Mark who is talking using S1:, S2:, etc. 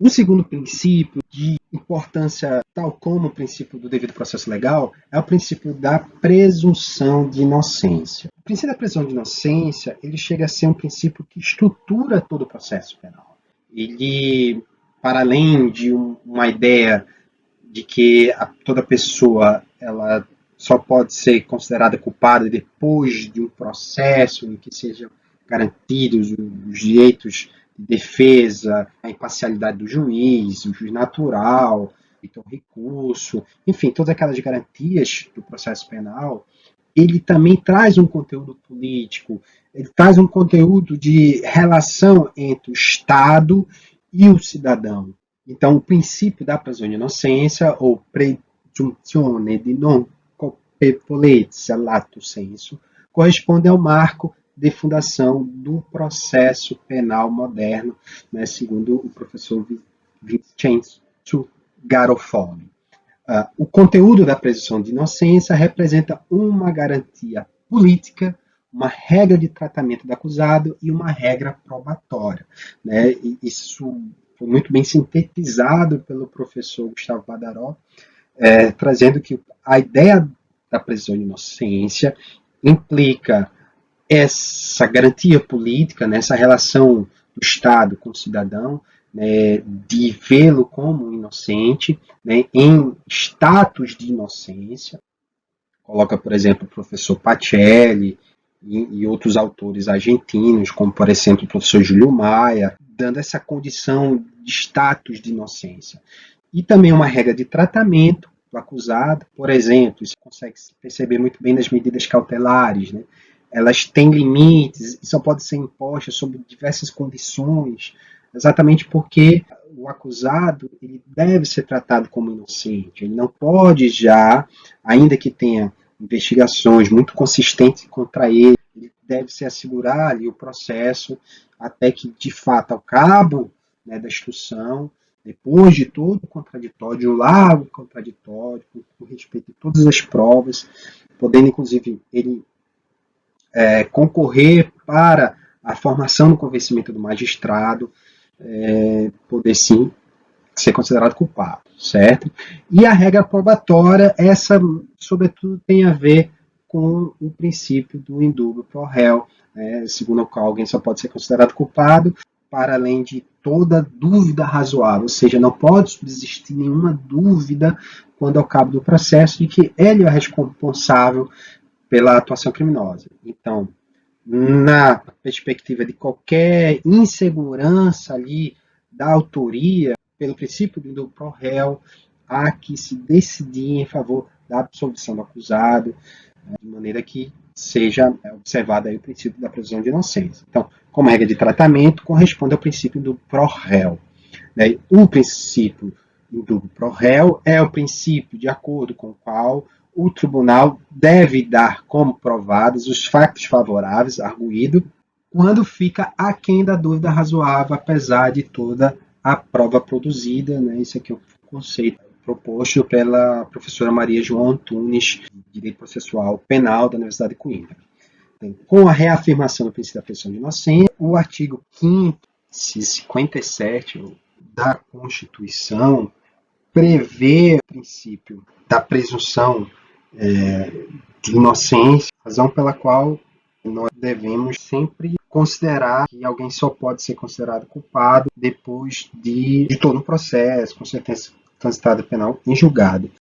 S1: O segundo princípio, de importância tal como o princípio do devido processo legal, é o princípio da presunção de inocência. O princípio da presunção de inocência, ele chega a ser um princípio que estrutura todo o processo penal. Ele, para além de uma ideia de que toda pessoa ela só pode ser considerada culpada depois de um processo em que sejam garantidos os direitos de defesa, a imparcialidade do juiz, o juiz natural, então recurso, enfim, todas aquelas garantias do processo penal, ele também traz um conteúdo político, ele traz um conteúdo de relação entre o Estado e o cidadão. Então, o princípio da presunção de inocência, ou presunzione di non colpevolezza lato sensu, corresponde ao marco de fundação do processo penal moderno, né, segundo o professor Vincenzo Garofoli. O conteúdo da presunção de inocência representa uma garantia política, uma regra de tratamento do acusado e uma regra probatória. Né? E isso foi muito bem sintetizado pelo professor Gustavo Badaró, trazendo que a ideia da presunção de inocência implica essa garantia política, né, essa relação do Estado com o cidadão, né, de vê-lo como inocente, né, em status de inocência. Coloca, por exemplo, o professor Pacelli e outros autores argentinos, como, por exemplo, o professor Júlio Maia, dando essa condição de status de inocência. E também uma regra de tratamento do acusado, por exemplo, isso consegue se perceber muito bem nas medidas cautelares, né? Elas têm limites e só podem ser impostas sob diversas condições, exatamente porque o acusado ele deve ser tratado como inocente. Ele não pode já, ainda que tenha investigações muito consistentes contra ele, ele deve se assegurar ali o processo até que, de fato, ao cabo, né, da instrução, depois de todo o contraditório, de um largo contraditório, com respeito a todas as provas, podendo, inclusive, ele concorrer para a formação do convencimento do magistrado, poder sim ser considerado culpado, certo? E a regra probatória, essa, sobretudo, tem a ver com o princípio do indúbio pro réu, segundo o qual alguém só pode ser considerado culpado para além de toda dúvida razoável, ou seja, não pode subsistir nenhuma dúvida quando ao cabo do processo de que ele é responsável pela atuação criminosa. Então, na perspectiva de qualquer insegurança ali da autoria, pelo princípio do indúbio pro réu, há que se decidir em favor da absolvição do acusado, de maneira que seja observado aí o princípio da presunção de inocência. Então, como regra de tratamento, corresponde ao princípio do pro réu. O princípio do indúbio pro réu é o princípio de acordo com o qual o tribunal deve dar como provados os fatos favoráveis, arguído, quando fica aquém da dúvida razoável, apesar de toda a prova produzida. Né? Isso aqui é o conceito proposto pela professora Maria João Antunes, de Direito Processual Penal da Universidade de Coimbra. Com a reafirmação do princípio da presunção de inocência, o artigo 5º, 57 da Constituição, prevê o princípio da presunção de inocência, razão pela qual nós devemos sempre considerar que alguém só pode ser considerado culpado depois de todo o processo, com sentença transitada penal em julgado.